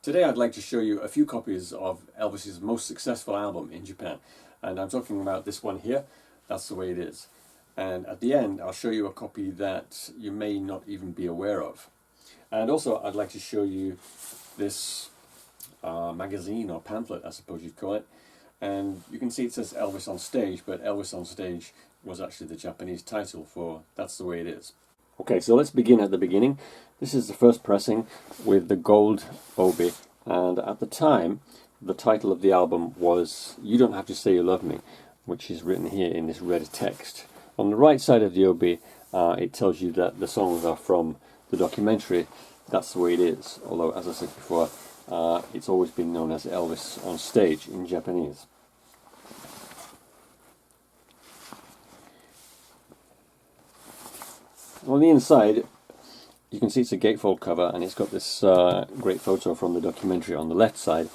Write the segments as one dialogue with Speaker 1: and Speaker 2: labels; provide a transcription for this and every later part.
Speaker 1: Today I'd like to show you a few copies of Elvis's most successful album in Japan, and I'm talking about this one here. That's the way it is. And at the end I'll show you a copy that you may not even be aware of. And also I'd like to show you this magazine or pamphlet, I suppose you'd call it. And you can see it says Elvis on Stage, but Elvis on Stage was actually the Japanese title for That's the Way It Is. Okay, so let's begin at the beginning. This is the first pressing with the gold Obi, and at the time the title of the album was You Don't Have to Say You Love Me, which is written here in this red text. On the right side of the Obi it tells you that the songs are from the documentary That's the Way It Is, although as I said before it's always been known as Elvis on Stage in Japanese. On the inside you can see it's a gatefold cover, and it's got this great photo from the documentary on the left side,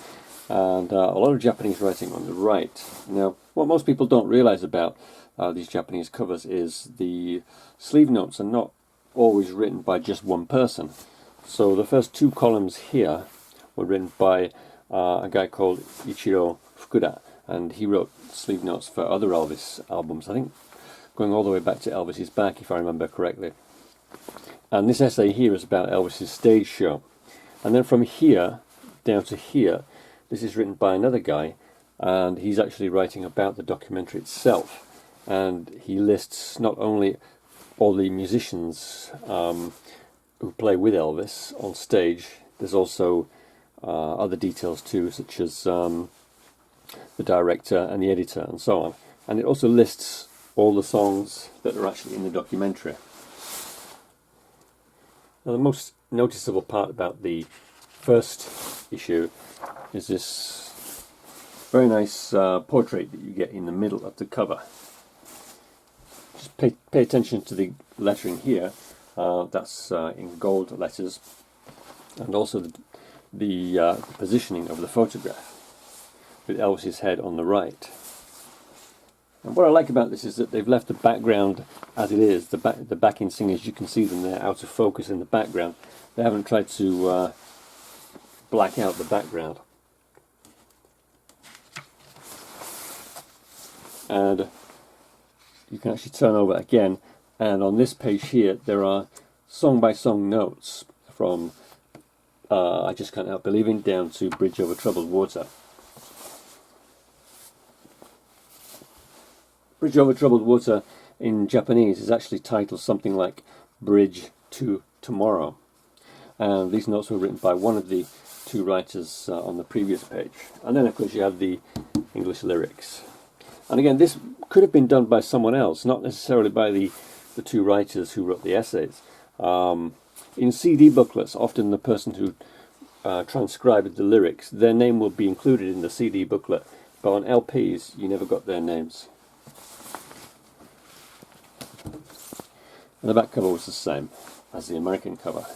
Speaker 1: and a lot of Japanese writing on the right. Now, what most people don't realize about these Japanese covers is the sleeve notes are not always written by just one person. So the first two columns here were written by a guy called Ichiro Fukuda, and he wrote sleeve notes for other Elvis albums, I think going all the way back to Elvis's Back, if I remember correctly. And this essay here is about Elvis's stage show. And then from here down to here, this is written by another guy, and he's actually writing about the documentary itself. And he lists not only all the musicians who play with Elvis on stage, there's also other details too, such as the director and the editor and so on. And it also lists all the songs that are actually in the documentary. Now, the most noticeable part about the first issue is this very nice portrait that you get in the middle of the cover. Just pay attention to the lettering here. That's in gold letters, and also the positioning of the photograph with Elvis's head on the right. And what I like about this is that they've left the background as it is. The backing singers, you can see them there out of focus in the background. They haven't tried to black out the background. And you can actually turn over again, and on this page here there are song by song notes from I Just Can't Help Believing down to Bridge Over Troubled Water. Bridge Over Troubled Water in Japanese is actually titled something like Bridge to Tomorrow. And these notes were written by one of the two writers on the previous page. And then of course you have the English lyrics. And again, this could have been done by someone else, not necessarily by the two writers who wrote the essays. In CD booklets, often the person who transcribed the lyrics, their name will be included in the CD booklet, but on LPs you never got their names. And the back cover was the same as the American cover.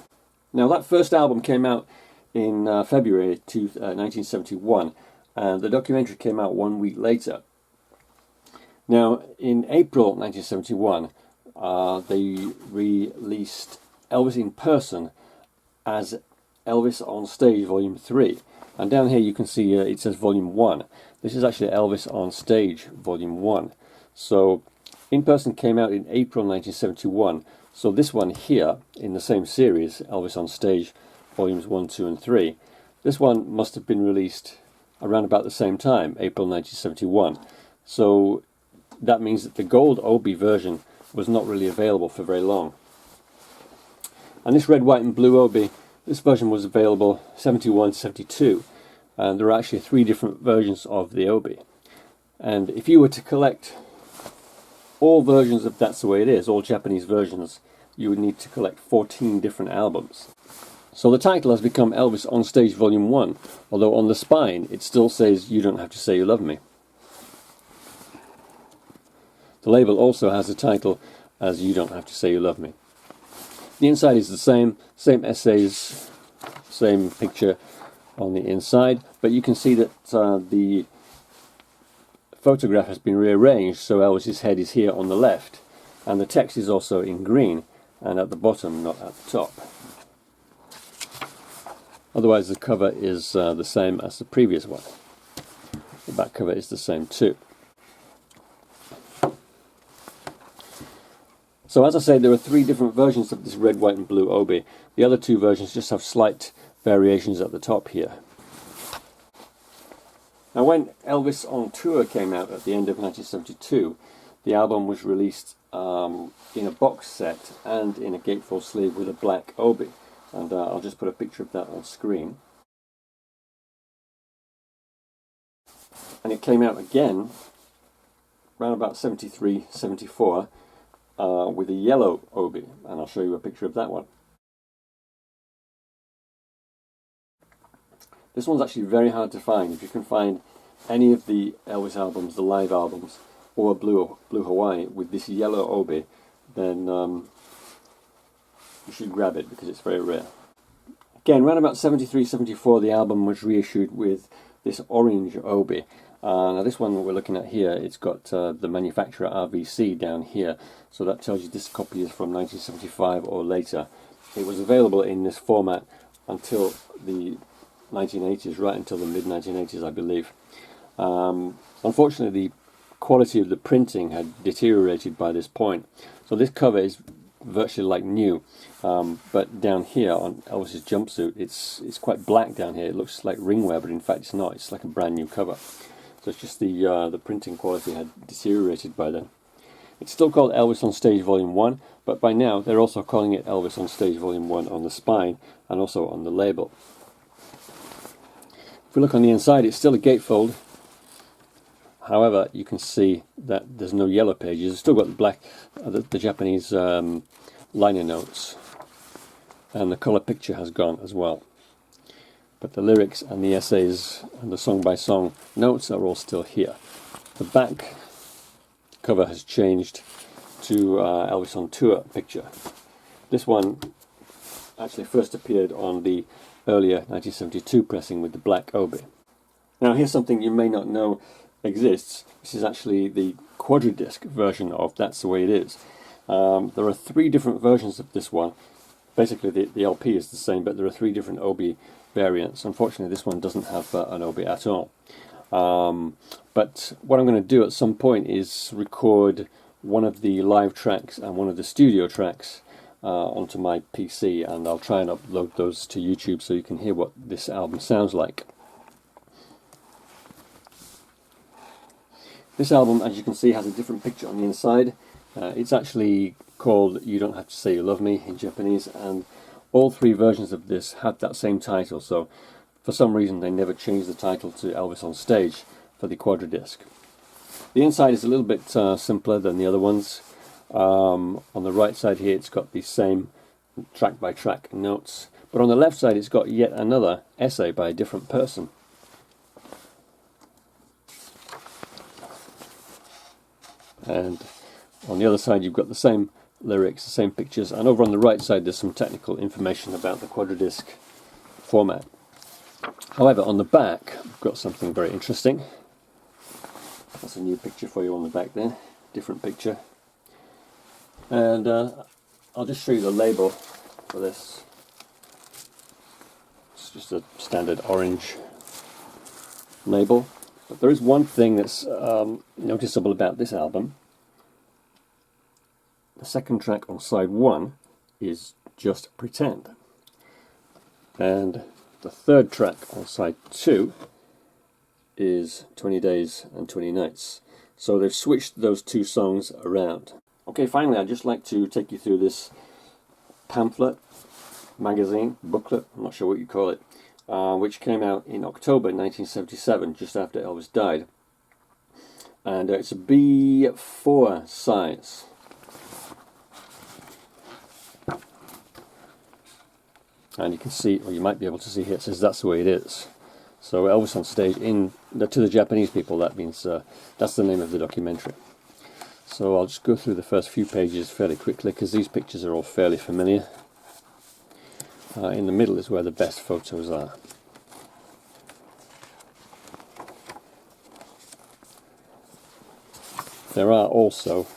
Speaker 1: Now, that first album came out in February 1971, and the documentary came out 1 week later. Now, in April 1971, they released Elvis in Person as Elvis on Stage Volume 3. And down here you can see it says Volume 1. This is actually Elvis on Stage Volume 1. So In Person came out in April 1971, so this one here in the same series, Elvis on Stage Volumes 1, 2 and 3, this one must have been released around about the same time, April 1971. So that means that the gold Obi version was not really available for very long. And this red, white and blue Obi, this version was available 71, 72, and there are actually 3 different versions of the Obi. And if you were to collect all versions of That's the Way It Is, all Japanese versions, you would need to collect 14 different albums. So the title has become Elvis on Stage Volume 1, although on the spine it still says You Don't Have to Say You Love Me. The label also has the title as You Don't Have to Say You Love Me. The inside is the same essays, same picture on the inside, but you can see that the photograph has been rearranged, so Elvis's head is here on the left, and the text is also in green, and at the bottom, not at the top. Otherwise the cover is the same as the previous one. The back cover is the same too. So as I say, there are 3 different versions of this red, white and blue Obi. The other 2 versions just have slight variations at the top here. Now when Elvis on Tour came out at the end of 1972, the album was released in a box set and in a gatefold sleeve with a black Obi. And I'll just put a picture of that on screen. And it came out again around about 73, 74 with a yellow Obi, and I'll show you a picture of that one. This one's actually very hard to find. If you can find any of the Elvis albums, the live albums, or Blue Hawaii with this yellow Obi, then you should grab it because it's very rare. Again, around about 73, 74, the album was reissued with this orange Obi. Now this one that we're looking at here, it's got the manufacturer RVC down here, so that tells you this copy is from 1975 or later. It was available in this format until the 1980s, right until the mid-1980s, I believe. Unfortunately, the quality of the printing had deteriorated by this point, so this cover is virtually like new, but down here on Elvis's jumpsuit, it's quite black down here. It looks like ringwear, but in fact it's not. It's like a brand new cover. So it's just the printing quality had deteriorated by then. It's still called Elvis on Stage Volume 1, but by now they're also calling it Elvis on Stage Volume 1 on the spine and also on the label. If we look on the inside, it's still a gatefold. However, you can see that there's no yellow pages. It's still got the black, the Japanese liner notes, and the color picture has gone as well. But the lyrics and the essays and the song-by-song notes are all still here. The back cover has changed to Elvis on Tour picture. This one actually first appeared on the earlier 1972 pressing with the black Obi. Now here's something you may not know exists. This is actually the Quadradisc version of That's the Way It Is. There are 3 different versions of this one. Basically the LP is the same, but there are 3 different Obi variants. Unfortunately this one doesn't have an Obi at all. But what I'm going to do at some point is record one of the live tracks and one of the studio tracks onto my PC, and I'll try and upload those to YouTube so you can hear what this album sounds like. This album, as you can see, has a different picture on the inside. It's actually called You Don't Have to Say You Love Me in Japanese, and all 3 versions of this had that same title, so for some reason they never changed the title to Elvis on Stage for the Quadradisc. The inside is a little bit simpler than the other ones. On the right side here it's got the same track by track notes, but on the left side it's got yet another essay by a different person. And on the other side you've got the same lyrics, the same pictures, and over on the right side there's some technical information about the Quadradisc format. However, on the back we've got something very interesting. That's a new picture for you on the back there, different picture. And I'll just show you the label for this. It's just a standard orange label. But there is one thing that's noticeable about this album. The second track on side 1 is Just Pretend. And the third track on side 2 is 20 Days and 20 Nights. So they've switched those 2 songs around. Okay, finally I'd just like to take you through this pamphlet, magazine, booklet, I'm not sure what you call it, which came out in October 1977, just after Elvis died. And it's a B4 size. And you can see, or you might be able to see here, it says That's the Way It Is. So Elvis on Stage, to the Japanese people, that means that's the name of the documentary. So I'll just go through the first few pages fairly quickly because these pictures are all fairly familiar. In the middle is where the best photos are. There are also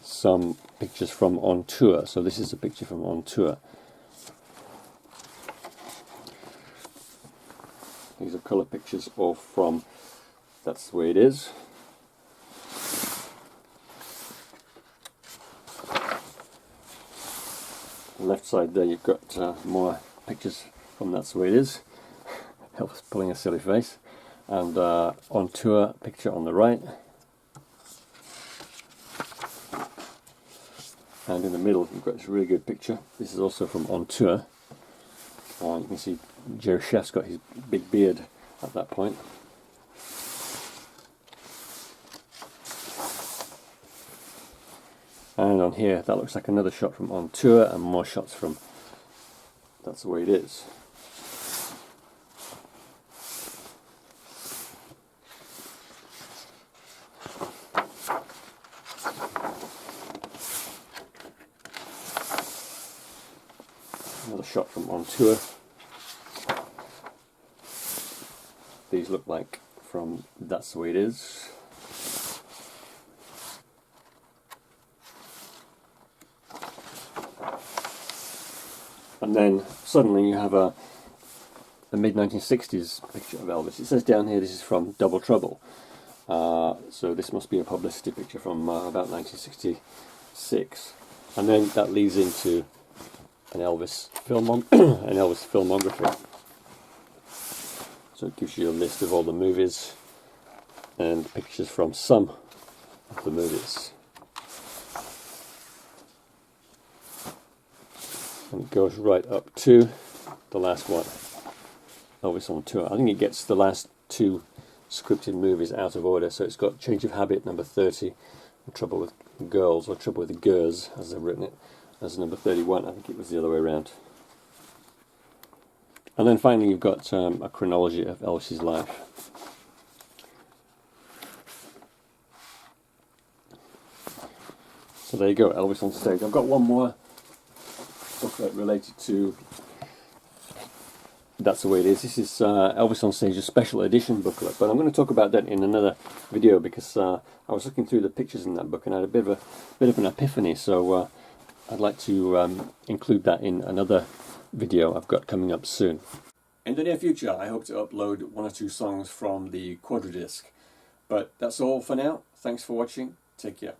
Speaker 1: some pictures from On Tour, so this is a picture from On Tour. These are colour pictures all from That's the Way It Is. On the left side there you've got more pictures from That's the Way It Is. Elvis pulling a silly face. And On Tour picture on the right. And in the middle you've got this really good picture. This is also from On Tour. You can see Jerry Chef's got his big beard at that point. And on here, that looks like another shot from On Tour, and more shots from That's the Way It Is. Another shot from On Tour. These look like from That's the Way It Is. And then suddenly you have a mid-1960s picture of Elvis. It says down here this is from Double Trouble. So this must be a publicity picture from about 1966. And then that leads into an Elvis filmography. So it gives you a list of all the movies and pictures from some of the movies. And it goes right up to the last one, Elvis on Tour. I think it gets the last two scripted movies out of order. So it's got Change of Habit, number 30, Trouble with Girls, or Trouble with the Gers, as they've written it, as number 31. I think it was the other way around. And then finally you've got a chronology of Elvis's life. So there you go, Elvis on Stage. I've got one more booklet related to That's the Way It Is. This is Elvis on Stage, a special edition booklet, but I'm going to talk about that in another video because I was looking through the pictures in that book and I had a bit of an epiphany, so I'd like to include that in another video I've got coming up soon. In the near future I hope to upload one or two songs from the Quadradisc, but that's all for now. Thanks for watching, take care.